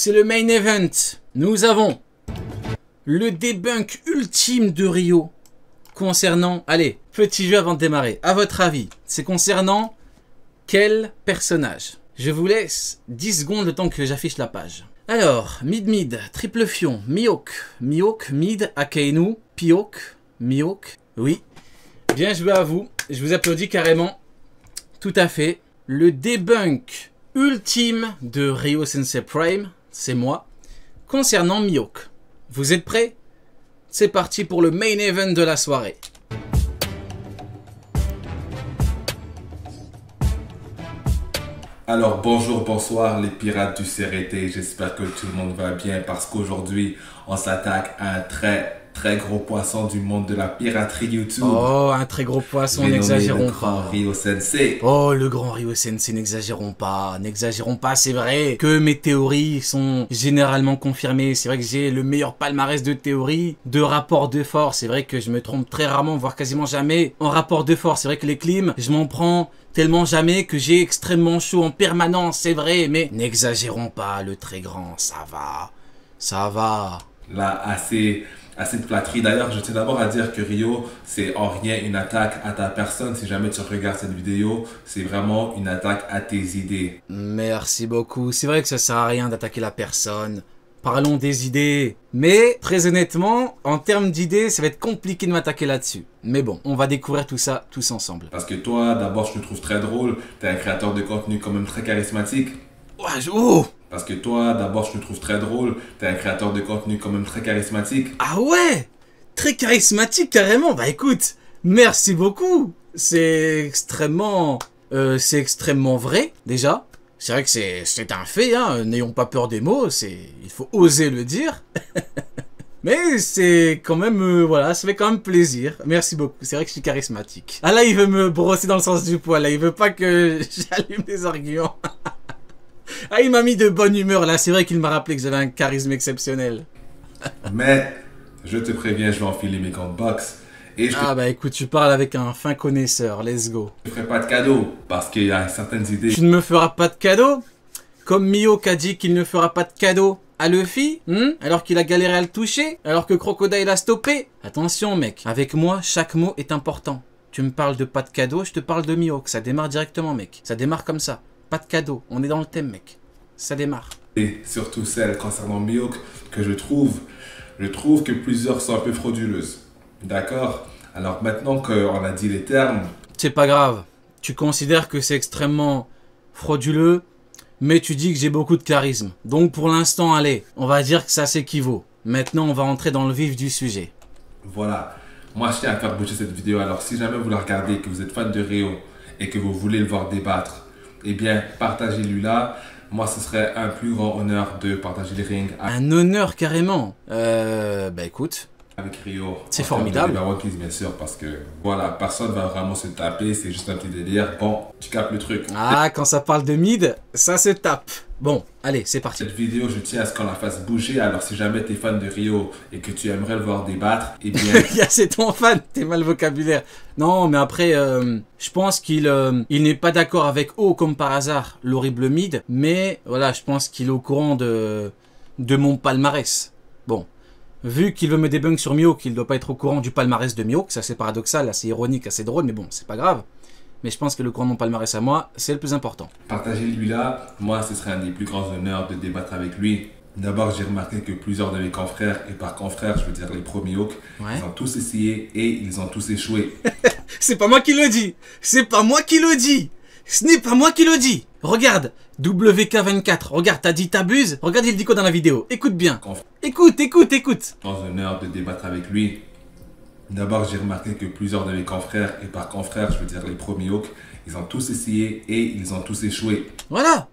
c'est le main event. Nous avons le debunk ultime de Rio concernant... Allez, petit jeu avant de démarrer. À votre avis, c'est concernant quel personnage? Je vous laisse 10 secondes le temps que j'affiche la page. Alors, mid, triple fion, Mihawk, mid, Akainu, Pyok, Mihawk, oui. Bien joué à vous, je vous applaudis carrément. Tout à fait. Le debunk ultime de Ryo Sensei Prime, c'est moi, concernant Mihawk. Vous êtes prêts? C'est parti pour le main event de la soirée. Alors bonjour, bonsoir les pirates du CRT, j'espère que tout le monde va bien parce qu'aujourd'hui on s'attaque à un très gros poisson du monde de la piraterie YouTube. Oh, un très gros poisson, n'exagérons pas. Ryo Sensei. Oh, le grand Ryo Sensei, n'exagérons pas, c'est vrai que mes théories sont généralement confirmées. C'est vrai que j'ai le meilleur palmarès de théories, de rapports de force. C'est vrai que je me trompe très rarement, voire quasiment jamais en rapport de force. C'est vrai que les clims, je m'en prends tellement jamais que j'ai extrêmement chaud en permanence, c'est vrai, mais n'exagérons pas, le très grand, ça va. Là, assez de flatterie. D'ailleurs, je tiens d'abord à dire que Rio, c'est en rien une attaque à ta personne. Si jamais tu regardes cette vidéo, c'est vraiment une attaque à tes idées. Merci beaucoup. C'est vrai que ça sert à rien d'attaquer la personne. Parlons des idées. Mais, très honnêtement, en termes d'idées, ça va être compliqué de m'attaquer là-dessus. Mais bon, on va découvrir tout ça tous ensemble. Parce que toi, d'abord, je te trouve très drôle. T'es un créateur de contenu quand même très charismatique. Oh! Parce que toi, d'abord, je te trouve très drôle. T'es un créateur de contenu quand même très charismatique. Ah ouais? Très charismatique, carrément. Bah écoute, merci beaucoup. C'est extrêmement vrai, déjà. C'est vrai que c'est un fait, hein. N'ayons pas peur des mots. Il faut oser le dire. Mais c'est quand même, voilà, ça fait quand même plaisir. Merci beaucoup. C'est vrai que je suis charismatique. Ah là, il veut me brosser dans le sens du poil. Là, il veut pas que j'allume des arguments. Ah, il m'a mis de bonne humeur là, c'est vrai qu'il m'a rappelé que j'avais un charisme exceptionnel. Mais, je te préviens, je vais enfiler mes gants de boxe. Et bah écoute, tu parles avec un fin connaisseur, let's go. Je ne ferai pas de cadeau, parce qu'il y a certaines idées. Tu ne me feras pas de cadeau? Comme Mihawk a dit qu'il ne fera pas de cadeau à Luffy, alors qu'il a galéré à le toucher, alors que Crocodile l'a stoppé. Attention mec, avec moi, chaque mot est important. Tu me parles de pas de cadeau, je te parle de Mihawk, ça démarre directement mec. Ça démarre comme ça. Pas de cadeau, on est dans le thème mec. Ça démarre. Et surtout celle concernant Mihawk, que je trouve que plusieurs sont un peu frauduleuses. D'accord? Alors maintenant qu'on a dit les termes... C'est pas grave. Tu considères que c'est extrêmement frauduleux, mais tu dis que j'ai beaucoup de charisme. Donc pour l'instant, allez, on va dire que ça s'équivaut. Maintenant, on va entrer dans le vif du sujet. Voilà. Moi, je tiens à faire bouger cette vidéo. Alors si jamais vous la regardez, que vous êtes fan de Rio et que vous voulez le voir débattre, eh bien, partagez-lui là. Moi, ce serait un plus grand honneur de partager les rings. Un honneur, carrément. Bah écoute. Avec Rio. C'est formidable. Bien sûr, parce que, voilà, personne va vraiment se taper. C'est juste un petit délire. Bon, tu captes le truc. Ah, quand ça parle de mid, ça se tape. Bon, allez, c'est parti. Cette vidéo, je tiens à ce qu'on la fasse bouger. Alors, si jamais tu es fan de Rio et que tu aimerais le voir débattre, eh bien... C'est ton fan, t'es mal vocabulaire. Non, mais après, je pense qu'il n'est pas d'accord avec O comme par hasard, l'horrible mid. Mais voilà, je pense qu'il est au courant de mon palmarès. Bon, vu qu'il veut me débunk sur Mihawk, il ne doit pas être au courant du palmarès de Mihawk. Ça, c'est paradoxal, assez ironique, assez drôle, mais bon, c'est pas grave. Mais je pense que le courant de mon palmarès à moi, c'est le plus important. Partagez-lui là. Moi, ce serait un des plus grands honneurs de débattre avec lui. D'abord, j'ai remarqué que plusieurs de mes confrères, et par confrères, je veux dire les pro Mihawk, ils ont tous essayé et ils ont tous échoué. C'est pas moi qui le dis. C'est pas moi qui le dis. Ce n'est pas moi qui le dis. Regarde, WK24. Regarde, t'as dit t'abuses. Regarde, il dit quoi dans la vidéo. Écoute bien. Écoute. Grand honneur de débattre avec lui. D'abord, j'ai remarqué que plusieurs de mes confrères, et par confrères, je veux dire les pro Mihawk, ils ont tous essayé et ils ont tous échoué. Voilà.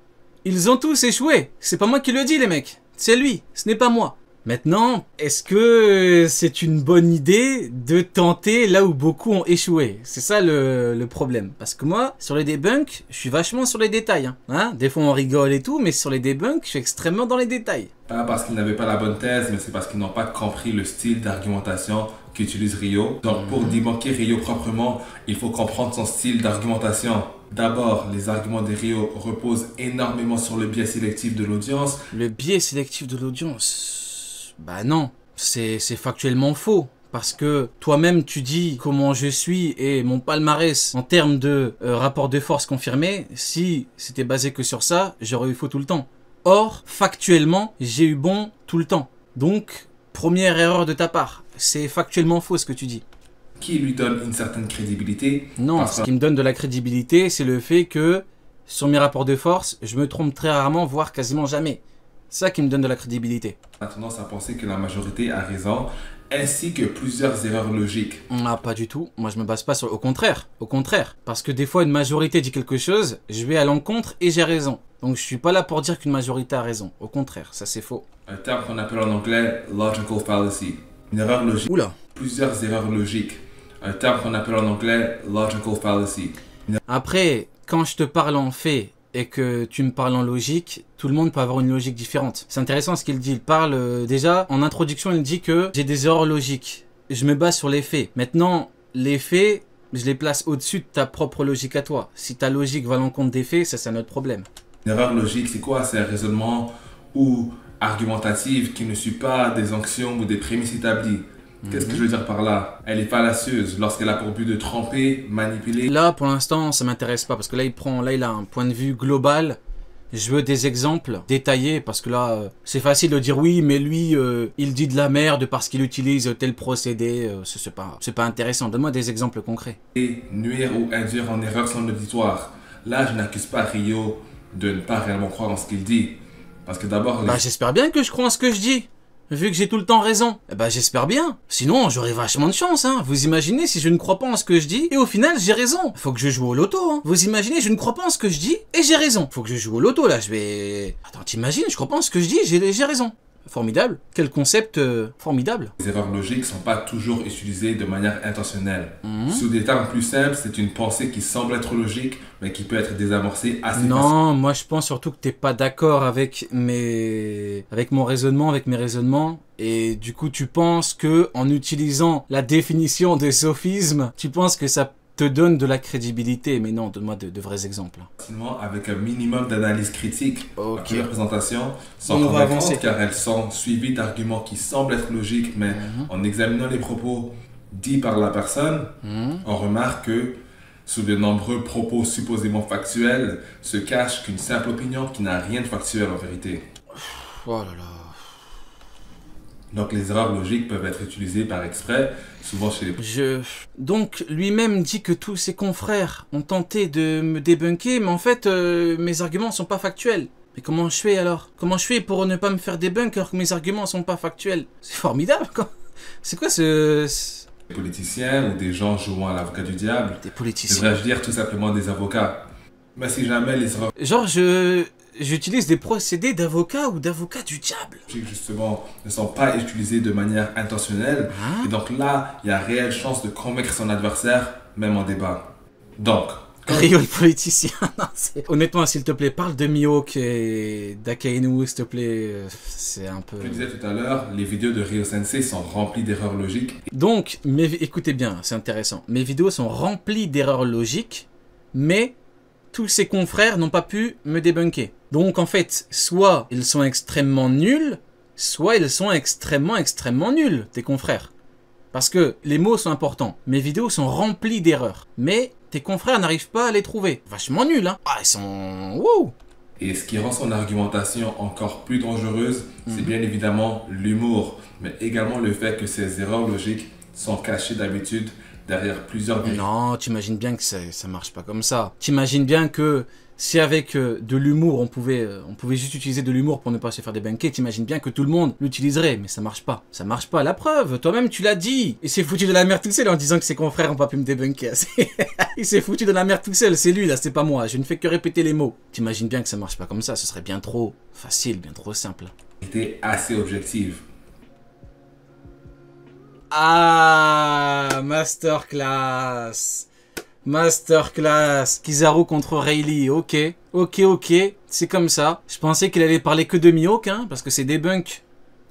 Ils ont tous échoué. C'est pas moi qui le dis, les mecs. C'est lui. Ce n'est pas moi. Maintenant, est-ce que c'est une bonne idée de tenter là où beaucoup ont échoué? C'est ça le problème. Parce que moi, sur les debunks, je suis vachement sur les détails. Hein? Des fois on rigole et tout, mais sur les debunks, je suis extrêmement dans les détails. Pas parce qu'ils n'avaient pas la bonne thèse, mais c'est parce qu'ils n'ont pas compris le style d'argumentation qu'utilise Rio. Donc pour débunker Rio proprement, il faut comprendre son style d'argumentation. D'abord, les arguments de Rio reposent énormément sur le biais sélectif de l'audience. Le biais sélectif de l'audience... Bah non, c'est factuellement faux. Parce que toi-même tu dis comment je suis et mon palmarès en termes de rapport de force confirmé, si c'était basé que sur ça, j'aurais eu faux tout le temps. Or, factuellement, j'ai eu bon tout le temps. Donc, première erreur de ta part. C'est factuellement faux ce que tu dis. Qui lui donne une certaine crédibilité. Non, ce qui me donne de la crédibilité, c'est le fait que sur mes rapports de force, je me trompe très rarement, voire quasiment jamais. C'est ça qui me donne de la crédibilité. On a tendance à penser que la majorité a raison, ainsi que plusieurs erreurs logiques. Ah, pas du tout. Moi, je me base pas sur... Au contraire. Au contraire. Parce que des fois, une majorité dit quelque chose, je vais à l'encontre et j'ai raison. Donc, je suis pas là pour dire qu'une majorité a raison. Au contraire, ça c'est faux. Un terme qu'on appelle en anglais logical fallacy. Une erreur logique. Oula. Plusieurs erreurs logiques. Un terme qu'on appelle en anglais logical fallacy. Après, quand je te parle en fait et que tu me parles en logique, tout le monde peut avoir une logique différente. C'est intéressant ce qu'il dit. Il parle déjà, en introduction, il dit que j'ai des erreurs logiques. Je me base sur les faits. Maintenant, les faits, je les place au-dessus de ta propre logique à toi. Si ta logique va à l'encontre des faits, ça c'est un autre problème. Une erreur logique, c'est quoi? C'est un raisonnement ou argumentatif qui ne suit pas des axiomes ou des prémices établies. Qu'est-ce que je veux dire par là? Elle est fallacieuse lorsqu'elle a pour but de tromper, manipuler. Là, pour l'instant, ça m'intéresse pas parce que là, il a un point de vue global. Je veux des exemples détaillés parce que là, c'est facile de dire oui, mais lui, il dit de la merde parce qu'il utilise tel procédé. C'est pas intéressant. Donne-moi des exemples concrets. Et nuire ou induire en erreur son auditoire. Là, je n'accuse pas Rio de ne pas réellement croire en ce qu'il dit. Parce que d'abord... Bah, j'espère bien que je crois en ce que je dis. Vu que j'ai tout le temps raison. Eh ben, j'espère bien. Sinon, j'aurais vachement de chance, hein. Vous imaginez si je ne crois pas en ce que je dis et au final, j'ai raison. Faut que je joue au loto, hein. Vous imaginez, je ne crois pas en ce que je dis et j'ai raison. Faut que je joue au loto, là. Je vais... Attends, t'imagines, je crois pas en ce que je dis, j'ai raison. Formidable. Quel concept formidable. Les erreurs logiques ne sont pas toujours utilisées de manière intentionnelle. Sous des termes plus simples, c'est une pensée qui semble être logique, mais qui peut être désamorcée assez facilement. Non, moi je pense surtout que t'es pas d'accord avec mon raisonnement, avec mes raisonnements. Et du coup, tu penses que en utilisant la définition des sophismes, tu penses que ça te donne de la crédibilité. Mais non, donne-moi de vrais exemples. Facilement, avec un minimum d'analyse critique. Ok. Les présentations sont On va avancer. convaincantes car elles sont suivies d'arguments qui semblent être logiques, mais en examinant les propos dits par la personne, on remarque que sous de nombreux propos supposément factuels se cache qu'une simple opinion qui n'a rien de factuel en vérité. Oh là là. Donc les erreurs logiques peuvent être utilisées par exprès, souvent chez les... Donc lui-même dit que tous ses confrères ont tenté de me débunker, mais en fait mes arguments sont pas factuels. Mais comment je fais alors? Comment je fais pour ne pas me faire débunk alors que mes arguments sont pas factuels? C'est formidable quoi. C'est quoi ce... Des politiciens ou des gens jouant à l'avocat du diable. Des politiciens. Devrais-je dire tout simplement des avocats. Mais si jamais les erreurs Genre j'utilise des procédés d'avocat ou d'avocat du diable. logiques justement ne sont pas utilisées de manière intentionnelle, et donc là, il y a réelle chance de convaincre son adversaire, même en débat. Donc, Rio le politicien. Non, honnêtement, s'il te plaît, parle de Mihawk et d'Akainu, s'il te plaît. C'est un peu... je disais tout à l'heure, les vidéos de Rio Sensei sont remplies d'erreurs logiques. Donc, écoutez bien, c'est intéressant. Mes vidéos sont remplies d'erreurs logiques, mais tous ses confrères n'ont pas pu me débunker. Donc, en fait, soit ils sont extrêmement nuls, soit ils sont extrêmement nuls, tes confrères. Parce que les mots sont importants. Mes vidéos sont remplies d'erreurs. Mais tes confrères n'arrivent pas à les trouver. Vachement nuls, hein. Ah, ils sont... Wouh. Et ce qui rend son argumentation encore plus dangereuse, c'est bien évidemment l'humour, mais également le fait que ces erreurs logiques sont cachées d'habitude derrière plusieurs vérités. Non, t'imagines bien que ça marche pas comme ça. T'imagines bien que si avec de l'humour, on pouvait juste utiliser de l'humour pour ne pas se faire débunker, t'imagines bien que tout le monde l'utiliserait, mais ça marche pas. Ça marche pas, la preuve, toi-même tu l'as dit. Il s'est foutu de la merde tout seul en disant que ses confrères ont pas pu me débunker. Il s'est foutu de la merde tout seul, c'est lui là, c'est pas moi. Je ne fais que répéter les mots. T'imagines bien que ça marche pas comme ça, ce serait bien trop facile, bien trop simple. Était assez objective. Ah, masterclass. Masterclass. Kizaru contre Rayleigh. Ok. Ok. C'est comme ça. Je pensais qu'il allait parler que de Mihawk, hein, parce que c'est debunk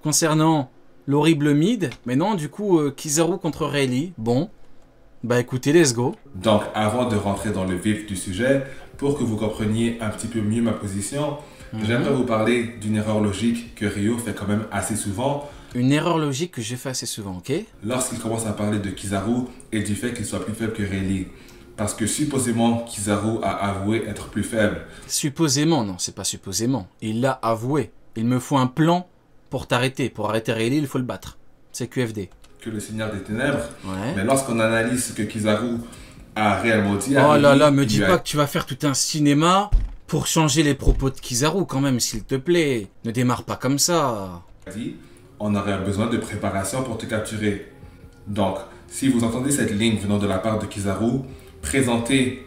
concernant l'horrible mid. Mais non, du coup, Kizaru contre Rayleigh. Bon. Bah écoutez, let's go. Donc, avant de rentrer dans le vif du sujet, pour que vous compreniez un petit peu mieux ma position, j'aimerais vous parler d'une erreur logique que Ryo fait quand même assez souvent. Une erreur logique que j'ai fait assez souvent, ok? Lorsqu'il commence à parler de Kizaru et du fait qu'il soit plus faible que Rayleigh. Parce que supposément, Kizaru a avoué être plus faible. Supposément, non, c'est pas supposément. Il l'a avoué. Il me faut un plan pour t'arrêter. Pour arrêter Rayleigh, il faut le battre. C'est QFD. Que le Seigneur des Ténèbres. Ouais. Mais lorsqu'on analyse ce que Kizaru a réellement dit... Oh là là, me dis pas que tu vas faire tout un cinéma pour changer les propos de Kizaru quand même, s'il te plaît. Ne démarre pas comme ça. On aurait besoin de préparation pour te capturer. Donc, si vous entendez cette ligne venant de la part de Kizaru, présentée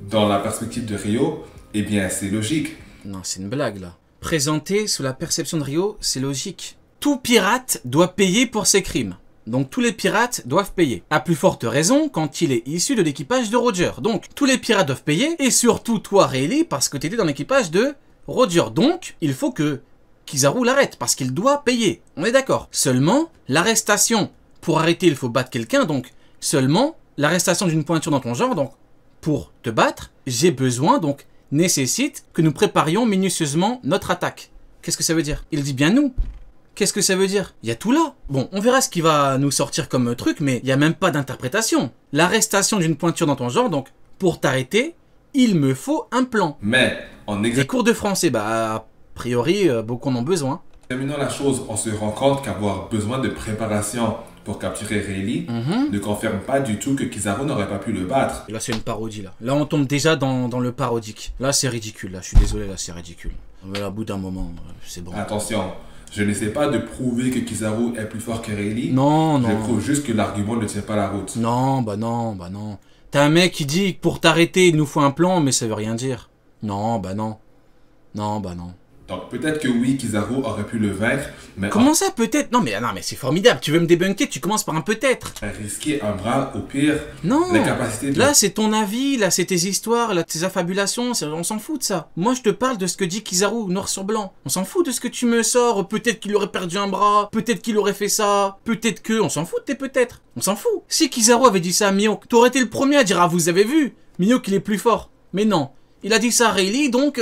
dans la perspective de Ryo, eh bien, c'est logique. Non, c'est une blague, là. Présenté sous la perception de Ryo, c'est logique. Tout pirate doit payer pour ses crimes. Donc tous les pirates doivent payer. À plus forte raison quand il est issu de l'équipage de Roger. Donc tous les pirates doivent payer, et surtout toi Rayleigh, parce que tu étais dans l'équipage de Roger. Donc il faut que Kizaru l'arrête, parce qu'il doit payer. On est d'accord. Seulement, l'arrestation, pour arrêter il faut battre quelqu'un, donc seulement l'arrestation d'une pointure dans ton genre, donc pour te battre, j'ai besoin, donc nécessite que nous préparions minutieusement notre attaque. Qu'est-ce que ça veut dire? Il dit bien nous. Qu'est-ce que ça veut dire? Il y a tout là. Bon, on verra ce qui va nous sortir comme truc, mais il n'y a même pas d'interprétation. L'arrestation d'une pointure dans ton genre, donc, pour t'arrêter, il me faut un plan. Mais, en Des cours de français, bah, a priori, beaucoup en ont besoin. examinant la chose, on se rend compte qu'avoir besoin de préparation pour capturer Rayleigh ne confirme pas du tout que Kizaru n'aurait pas pu le battre. Là, c'est une parodie, là. Là, on tombe déjà dans le parodique. Là, c'est ridicule, là. Je suis désolé, là, c'est ridicule. Mais à bout d'un moment, c'est bon. Attention. Je n'essaie pas de prouver que Kizaru est plus fort que Rayleigh. Non. Je prouve juste que l'argument ne tient pas la route. Non. T'as un mec qui dit que pour t'arrêter, il nous faut un plan, mais ça veut rien dire. Non. Donc peut-être que oui, Kizaru aurait pu le vaincre, mais... Comment ça, peut-être? Non, mais c'est formidable. Tu veux me débunker, tu commences par un peut-être. Risquer un bras, au pire, Non. la capacité de... Là, c'est ton avis, là, c'est tes histoires, là, tes affabulations. On s'en fout de ça. Moi, je te parle de ce que dit Kizaru, noir sur blanc. On s'en fout de ce que tu me sors. Peut-être qu'il aurait perdu un bras. Peut-être qu'il aurait fait ça. Peut-être que... On s'en fout de tes peut-être. On s'en fout. Si Kizaru avait dit ça à Mihawk, t'aurais été le premier à dire, ah, vous avez vu, Mihawk, il est plus fort. Mais non. Il a dit ça à Rayleigh, donc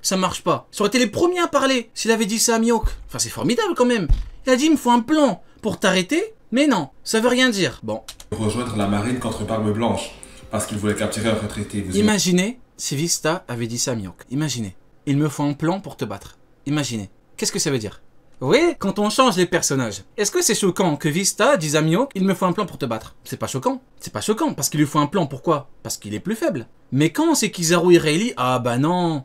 ça marche pas. Ça aurait été les premiers à parler s'il avait dit ça à Mihawk. Enfin, c'est formidable quand même. Il a dit, il me faut un plan pour t'arrêter. Mais non, ça veut rien dire. Bon. Rejoindre la marine contre Barbe Blanche, parce qu'il voulait capturer un retraité. Imaginez si Vista avait dit ça à Mihawk. Imaginez. Il me faut un plan pour te battre. Imaginez. Qu'est-ce que ça veut dire? Oui, quand on change les personnages. Est-ce que c'est choquant que Vista dise à Mihawk, il me faut un plan pour te battre? C'est pas choquant. C'est pas choquant, parce qu'il lui faut un plan. Pourquoi? Parce qu'il est plus faible. Mais quand c'est Kizaru et Rayleigh, ah bah non,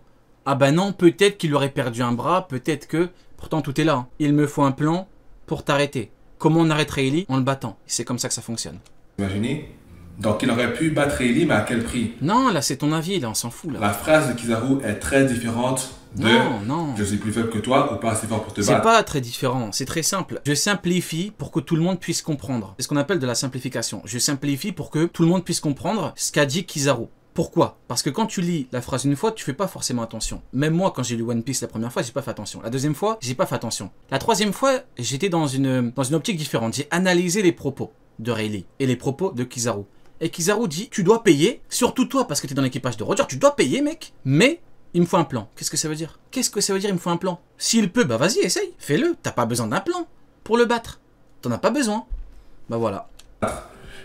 peut-être qu'il aurait perdu un bras, peut-être que... Pourtant tout est là. Il me faut un plan pour t'arrêter. Comment on arrête Rayleigh? En le battant. C'est comme ça que ça fonctionne. Imaginez. Donc il aurait pu battre Rayleigh, mais à quel prix? Non, là c'est ton avis, là on s'en fout là. La phrase de Kizaru est très différente de non. Je suis plus faible que toi ou pas assez fort pour te battre. C'est pas très différent, c'est très simple. Je simplifie pour que tout le monde puisse comprendre. C'est ce qu'on appelle de la simplification. Je simplifie pour que tout le monde puisse comprendre ce qu'a dit Kizaru. Pourquoi? Parce que quand tu lis la phrase une fois, tu fais pas forcément attention. Même moi, quand j'ai lu One Piece la première fois, j'ai pas fait attention. La deuxième fois, j'ai pas fait attention. La troisième fois, j'étais dans une optique différente. J'ai analysé les propos de Rayleigh et les propos de Kizaru. Et Kizaru dit, tu dois payer, surtout toi, parce que t'es dans l'équipage de Roger, tu dois payer, mec. Mais, il me faut un plan. Qu'est-ce que ça veut dire? Qu'est-ce que ça veut dire, il me faut un plan? S'il peut, bah vas-y, essaye, fais-le. T'as pas besoin d'un plan pour le battre. T'en as pas besoin. Bah voilà.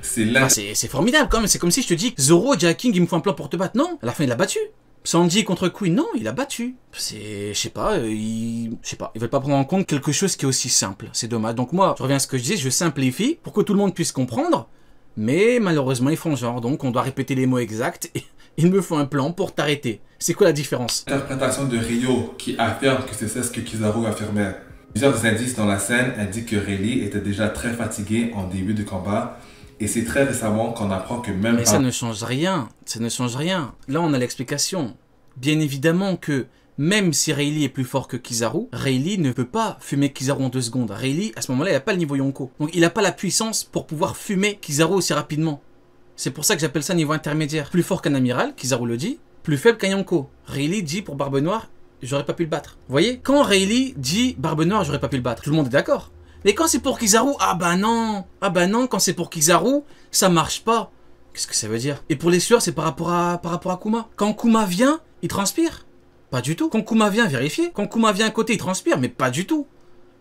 C'est formidable quand même, c'est comme si je te dis, Zoro dit à King, il me faut un plan pour te battre. Non, à la fin, il a battu. Sanji contre Queen, non, il a battu. Je sais pas, ils veulent pas prendre en compte quelque chose qui est aussi simple. C'est dommage. Donc moi, je reviens à ce que je disais, je simplifie pour que tout le monde puisse comprendre. Mais malheureusement, ils font genre, donc on doit répéter les mots exacts. Et il me faut un plan pour t'arrêter. C'est quoi la différence? L'interprétation de Ryo qui affirme que c'est ce que Kizaru affirmait. Plusieurs indices dans la scène indiquent que Rayleigh était déjà très fatigué en début de combat. Et c'est très récemment qu'on apprend que même... Mais ça ne change rien. Ça ne change rien. Là, on a l'explication. Bien évidemment que même si Rayleigh est plus fort que Kizaru, Rayleigh ne peut pas fumer Kizaru en 2 secondes. Rayleigh, à ce moment-là, il n'a pas le niveau Yonko. Donc il n'a pas la puissance pour pouvoir fumer Kizaru aussi rapidement. C'est pour ça que j'appelle ça niveau intermédiaire. Plus fort qu'un amiral, Kizaru le dit, plus faible qu'un Yonko. Rayleigh dit pour Barbe Noire, j'aurais pas pu le battre. Vous voyez? Quand Rayleigh dit Barbe Noire, j'aurais pas pu le battre, tout le monde est d'accord. Mais quand c'est pour Kizaru, ah bah non, quand c'est pour Kizaru, ça marche pas. Qu'est-ce que ça veut dire? Et pour les sueurs, c'est par rapport à Kuma. Quand Kuma vient, il transpire? Pas du tout. Quand Kuma vient vérifier, quand Kuma vient à côté, il transpire, mais pas du tout.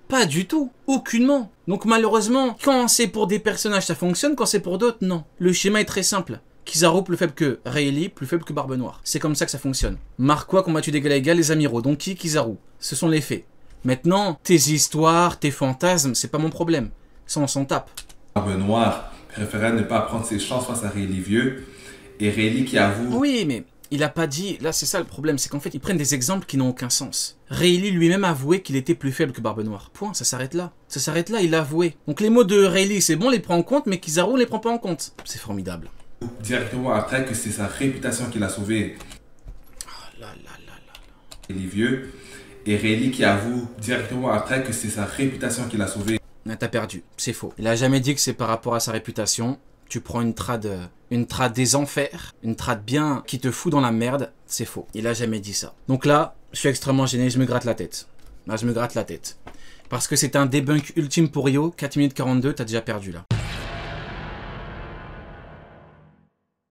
Pas du tout. Aucunement. Donc malheureusement, quand c'est pour des personnages, ça fonctionne, quand c'est pour d'autres, non. Le schéma est très simple. Kizaru plus faible que Rayleigh, plus faible que Barbe Noire. C'est comme ça que ça fonctionne. Marquois combattu d'égal à égal les amiraux. Donc qui? Kizaru. Ce sont les faits. Maintenant, tes histoires, tes fantasmes, c'est pas mon problème. Ça, on s'en tape. Barbe Noire préférait ne pas prendre ses chances face à Rayleigh vieux. Et Rayleigh qui avoue... Oui, mais il a pas dit... Là, c'est ça le problème. C'est qu'en fait, ils prennent des exemples qui n'ont aucun sens. Rayleigh lui-même a avoué qu'il était plus faible que Barbe Noire. Point, ça s'arrête là. Ça s'arrête là, il a avoué. Donc les mots de Rayleigh, c'est bon, on les prend en compte, mais Kizaru, on les prend pas en compte. C'est formidable. Directement après que c'est sa réputation qui l'a sauvé. Oh là là là là. Rayleigh vieux. Et Rayleigh qui avoue directement après que c'est sa réputation qui l'a sauvé. T'as perdu, c'est faux. Il a jamais dit que c'est par rapport à sa réputation. Tu prends une trad des enfers, une trad bien qui te fout dans la merde, c'est faux. Il a jamais dit ça. Donc là, je suis extrêmement gêné, je me gratte la tête. Là, je me gratte la tête. Parce que c'est un debunk ultime pour Rio, 4 minutes 42, t'as déjà perdu là.